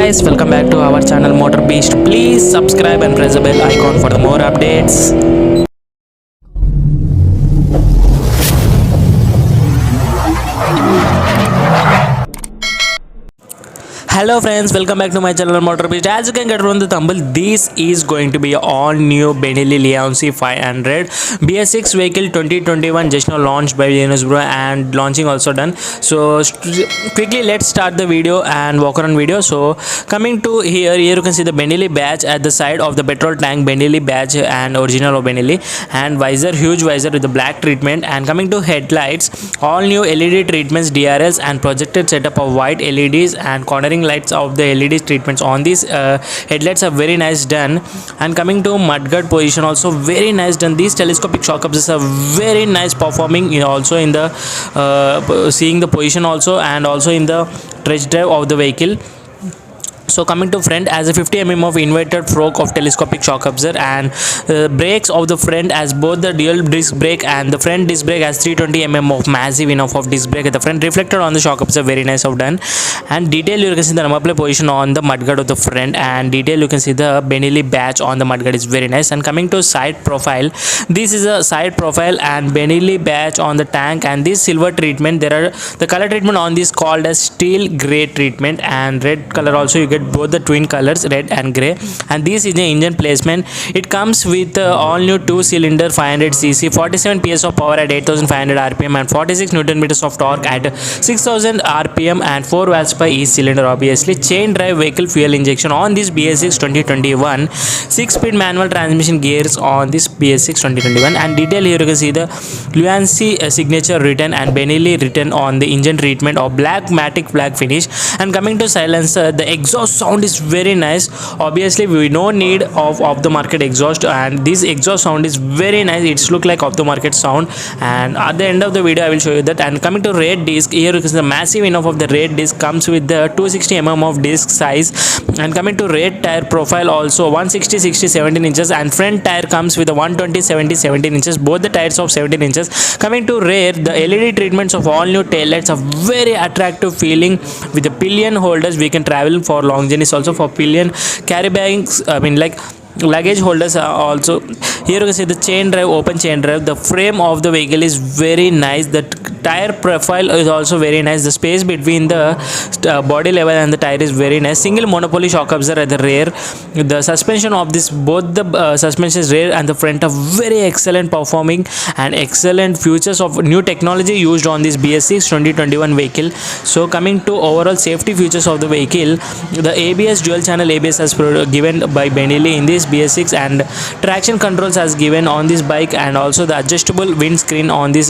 guys, welcome back to our channel Motor Beast. Please subscribe and press the bell icon for the more updates. Hello friends, welcome back to my channel Motor Beast. As you can get from the thumbnail, this is going to be all new Benelli Leonsi 500 BS6 vehicle 2021, just now launched by Venus Bro and launching also done. So quickly let's start the video and walk around video. So coming to here you can see the Benelli badge at the side of the petrol tank, Benelli badge and original of Benelli, and visor, huge visor with the black treatment. And coming to headlights, all new LED treatments, DRS and projected setup of white LEDs and cornering lights of the LED treatments on these headlights are very nice done. And coming to mudguard position, also very nice done. These telescopic shock absorbers are very nice performing, also in the seeing the position also, and also in the test drive of the vehicle. So coming to front, as a 50 mm of inverted fork of telescopic shock absorber, and brakes of the front as both the dual disc brake and the front disc brake has 320 mm of massive enough of disc brake at the front, reflected on the shock absorber, very nice of done. And detail you can see the number plate position on the mudguard of the front, and detail you can see the Benelli badge on the mudguard is very nice. And coming to side profile, this is a side profile and Benelli badge on the tank, and this silver treatment. There are the color treatment on this called as steel gray treatment, and red color also you get both the twin colors, red and gray. And this is the engine placement. It comes with all new 2-cylinder 500cc, 47 PS of power at 8500 rpm and 46 newton meters of torque at 6000 rpm and 4 watts per each cylinder. Obviously chain drive vehicle fuel injection on this BS6 2021, 6-speed manual transmission gears on this BS6 2021. And detail here you can see the Leonsi signature written and Benelli written on the engine treatment of black matte black finish. And coming to silencer, the exhaust sound is very nice. Obviously we no need of the market exhaust, and this exhaust sound is very nice. It's look like off the market sound, and at the end of the video I will show you that. And coming to rear disc, here you can see the massive enough of the rear disc comes with the 260 mm of disc size. And coming to rear tire profile, also 160 60 17 inches, and front tire comes with a 120 70 17 inches, both the tires of 17 inches. Coming to rear, the LED treatments of all new tail lights are very attractive feeling with the pillion holders. We can travel for long journeys also for pillion carry bags, like luggage holders are also. Here you can see the chain drive, open chain drive. The frame of the vehicle is very nice. The tire profile is also very nice. The space between the body level and the tire is very nice. Single monopoly shock absorber at the rear. The suspension of this, both the suspensions rear and the front are very excellent performing, and excellent features of new technology used on this BS6 2021 vehicle. So coming to overall safety features of the vehicle, the ABS dual channel ABS has given by Benelli in this BS6, and traction controls has given on this bike, and also the adjustable windscreen on this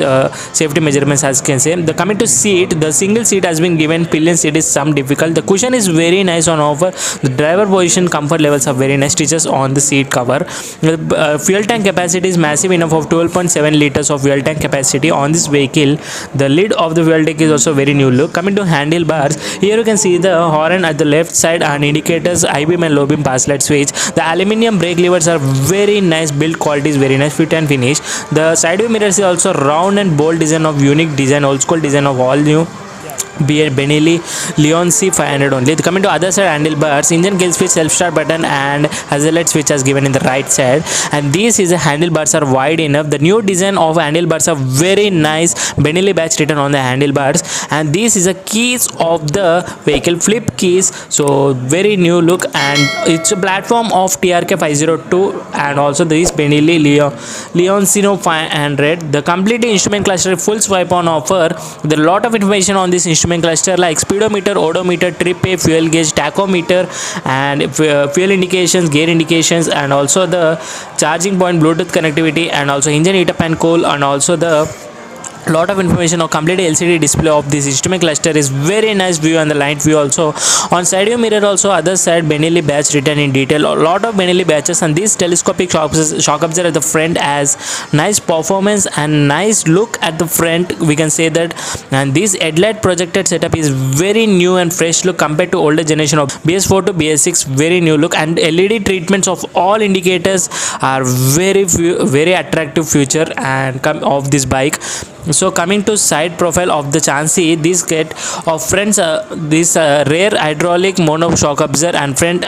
safety measurements as can say. The coming to seat, the single seat has been given, pillion seat is some difficult. The cushion is very nice on offer. The driver position comfort levels are very nice, stitches on the seat cover. The fuel tank capacity is massive enough of 12.7 liters of fuel tank capacity on this vehicle. The lid of the fuel tank is also very new look. Coming to handlebars, here you can see the horn at the left side and indicators, high beam and low beam pass light switch. The aluminum brake levers are very nice, build quality is very nice, fit and finish. The side view mirrors is also round and bold design of unique design, old school design of all new Benelli Leonsi 500 only. Coming to other side handlebars, engine kill switch, self start button and hazard switch has given in the right side. And this is the handlebars are wide enough. The new design of handlebars are very nice, Benelli badge written on the handlebars. And this is the keys of the vehicle, flip keys, so very new look, and it's a platform of TRK 502 and also this Benelli Leoncino 500. The complete instrument cluster full swipe on offer. There are a lot of information on this instrument cluster like speedometer, odometer, trip pay, fuel gauge, tachometer, and fuel indications, gear indications, and also the charging point, Bluetooth connectivity, and also engine heat up and cool, and also the lot of information or complete LCD display of this instrument cluster is very nice view, and the light view also on side view mirror also other side Benelli badge written in detail, a lot of Benelli badges. And this telescopic shock absorber at the front has nice performance and nice look at the front, we can say that. And this headlight projected setup is very new and fresh look compared to older generation of BS4 to BS6, very new look. And LED treatments of all indicators are very attractive feature and of this bike. So coming to side profile of the chassis, this get of front this rear hydraulic monoshock absorber and front.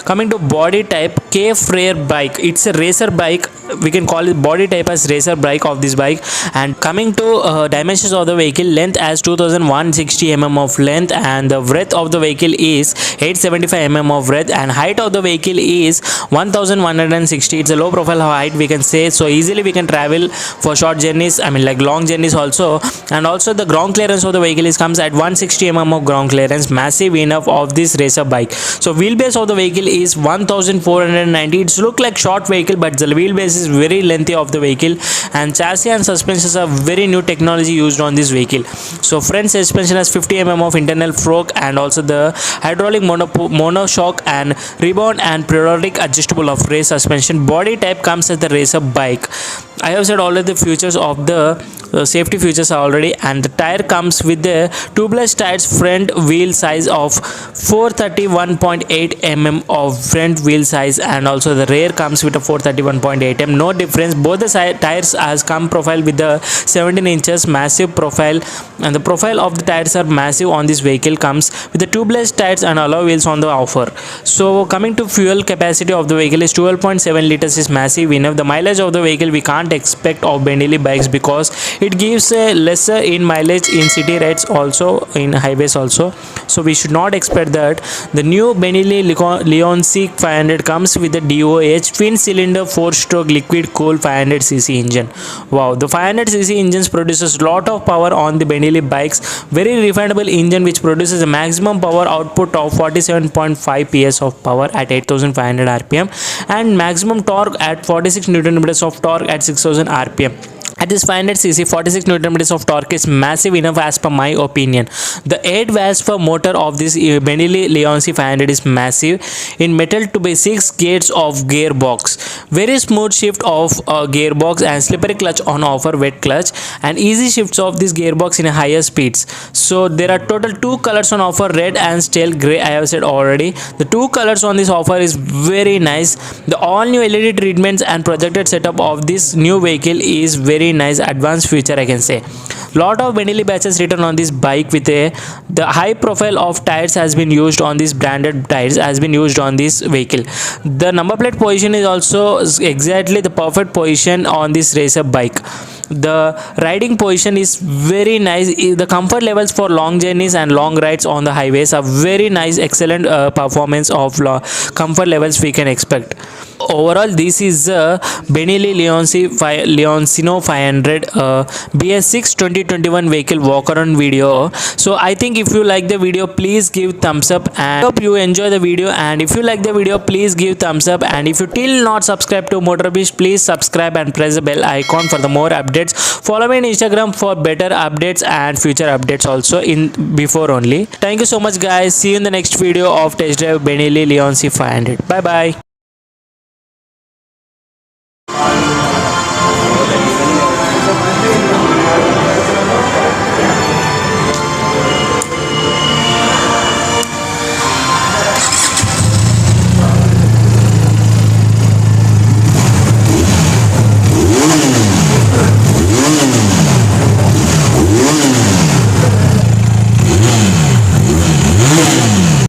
Coming to body type, KF rare bike, it's a racer bike, we can call it body type as racer bike of this bike. And coming to dimensions of the vehicle, length as 2160 mm of length, and the breadth of the vehicle is 875 mm of breadth, and height of the vehicle is 1160. It's a low profile height, we can say, so easily we can travel for short journeys, I mean like long journeys also. And also the ground clearance of the vehicle is comes at 160 mm of ground clearance, massive enough of this racer bike. So wheelbase of the vehicle is 1490. It's look like short vehicle, but the wheelbase is very lengthy of the vehicle, and chassis and suspensions are very new technology used on this vehicle. So front suspension has 50 mm of internal fork, and also the hydraulic monoshock and rebound and periodic adjustable of race suspension. Body type comes as the racer bike. I have said all of the features of the safety features already. And the tire comes with the tubeless tires, front wheel size of 431.8 mm of front wheel size, and also the rear comes with a 431.8 mm. No difference, both the tires has come profile with the 17 inches massive profile, and the profile of the tires are massive on this vehicle, comes with the tubeless tires and alloy wheels on the offer. So coming to fuel capacity of the vehicle is 12.7 liters, is massive enough. The mileage of the vehicle we can't expect of Benelli bikes, because it gives a lesser in mileage in city rides, also in highways also, so we should not expect that. The new Benelli Leon-C 500 comes with the DOH twin cylinder 4-stroke liquid cooled 500cc engine. Wow, the 500cc engines produces lot of power on the Benelli bikes, very refinable engine which produces a maximum power output of 47.5 PS of power at 8500 rpm, and maximum torque at 46 Nm of torque at 6000 rpm. At this 500cc, 46 Nm of torque is massive enough as per my opinion. The 8 valves per motor of this Benelli Leon-C 500 is massive in metal to be 6 gates of gearbox. Very smooth shift of gearbox and slippery clutch on offer, wet clutch, and easy shifts of this gearbox in higher speeds. So there are total 2 colors on offer, red and steel grey. I have said already. The 2 colors on this offer is very nice. The all new LED treatments and projected setup of this new vehicle is very nice, advanced feature I can say. Lot of Benelli batches written on this bike with the high profile of tires has been used on this branded tires has been used on this vehicle. The number plate position is also exactly the perfect position on this racer bike. The riding position is very nice. The comfort levels for long journeys and long rides on the highways are very nice, excellent performance of comfort levels we can expect. Overall, this is the Benelli Leon-C 500 BS6 2021 vehicle walk around video. So I think if you like the video, please give thumbs up, and hope you enjoy the video. And if you like the video, please give thumbs up, and if you till not subscribe to MotorBeast, please subscribe and press the bell icon for the more updates. Follow me on Instagram for better updates and future updates also in before only. Thank you so much guys. See you in the next video of test drive Benelli Leon-C 500. Bye bye.